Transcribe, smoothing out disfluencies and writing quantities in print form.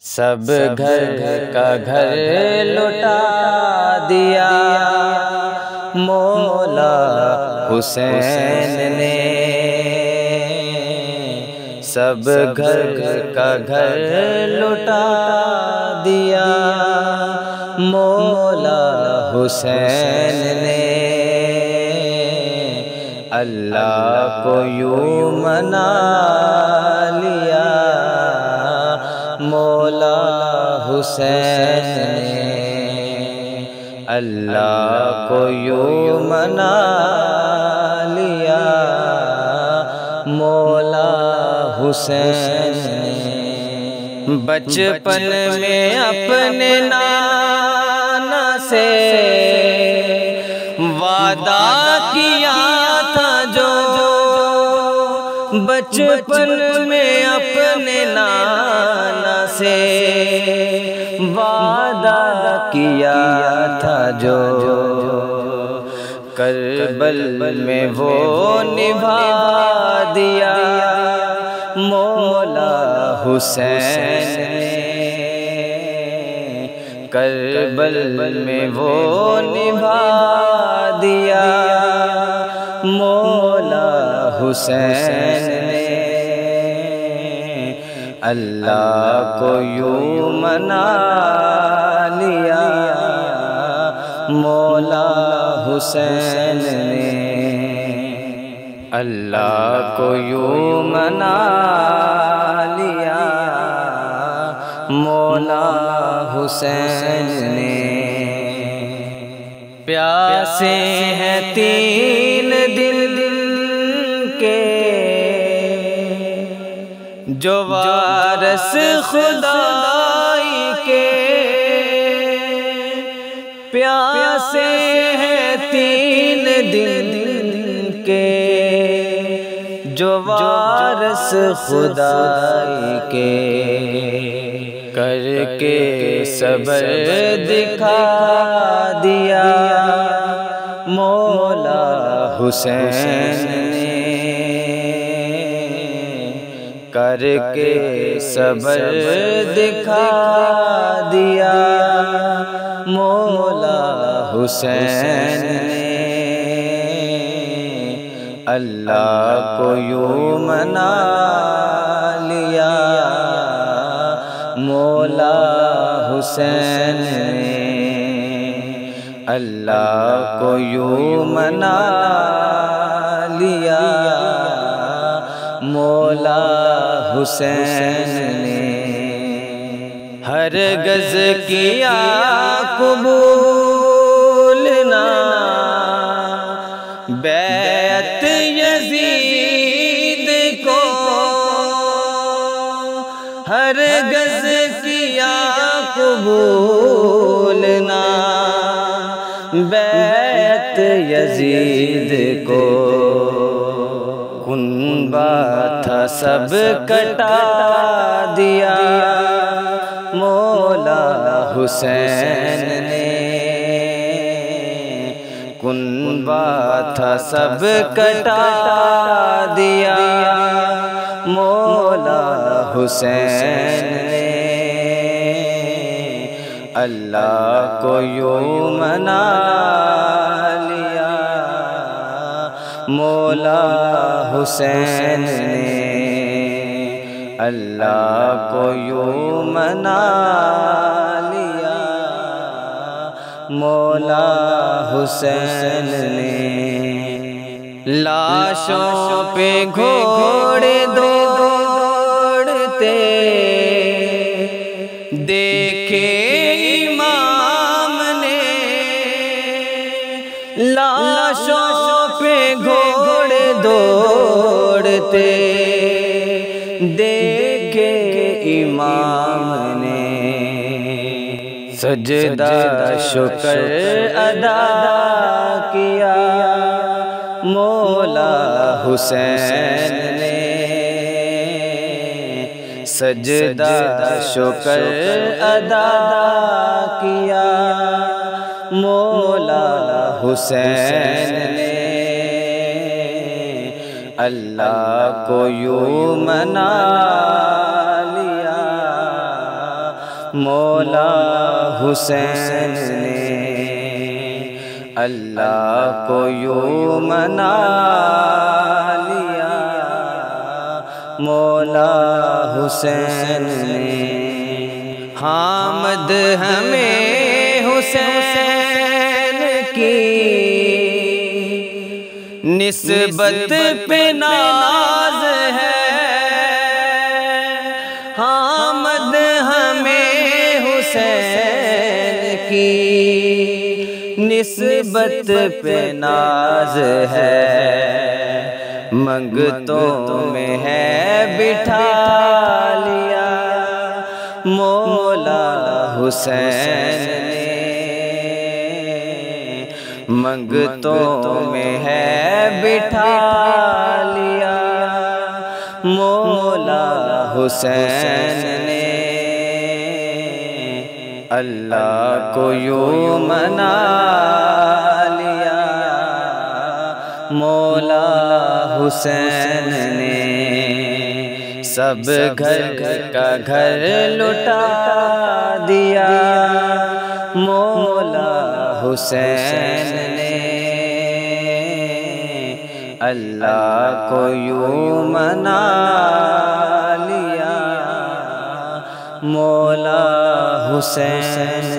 سب گھر کا گھر لٹا دیا مولا حسین نے، سب گھر کا گھر لٹا دیا مولا حسین نے، اللہ کو یوں منا لیا مولا حسین نے، اللہ کو یوں منا لیا مولا حسین نے۔ بچپن میں اپنے نانا سے وعدہ کیا تھا جو، بچپن میں اپنے نانا سے وعدہ کیا تھا جو، کربل میں وہ نبھا دیا مولا حسین نے، کربل میں وہ نبھا دیا مولا حسین نے، اللہ کو یوں منا لیا مولا حسین نے، اللہ کو یوں منا لیا مولا حسین نے۔ پیاسے ہیں 3 دن کے جو وارث خدائی کے، پیاسے ہیں 3 دن کے جو وارث خدائی کے، کر کے صبر دکھا دیا مولا حسین نے، کر کے صبر دکھا دیا مولا حسین نے، اللہ کو یوں منا لیا مولا حسین نے، اللہ کو یوں منا لیا مولا حسین نے، ہرگز کیا قبول نہ بیعت یزید کو، ہرگز کیا قبول نہ بیعت یزید کو، کنبہ تھا سب کٹا دیا مولا حسین نے، کنبہ تھا سب کٹا دیا مولا حسین نے، اللہ کو یوں منا لیا مولا حسین نے، اللہ کو یوں منا لیا مولا حسین نے، لاشوں پہ گھوڑے دوڑتے دیکھے امام نے، لاشوں پہ گھوڑے دوڑتے دیکھے امام نے، سجدہ شکر ادا کیا مولا حسین نے، سجدہ شکر ادا کیا مولا حسین نے، اللہ کو یوں منا لیا مولا حسین نے اللہ کو یوں منا لیا، مولا حسین نے حامد ہمیں حسین کی نسبت پہ ناز ہے، حامد ہمیں حسین کی نسبت پہ ناز ہے، منگتوں میں ہے بٹھا لیا، مولا حسین نے منگتوں میں ہے بٹھا لیا، مولا حسین نے اللہ کو یوں منا لیا، مولا حسین نے سب گھر کا گھر لٹا دیا، مولا حسین نے اللہ کو یوں منا لیا، مولا حسین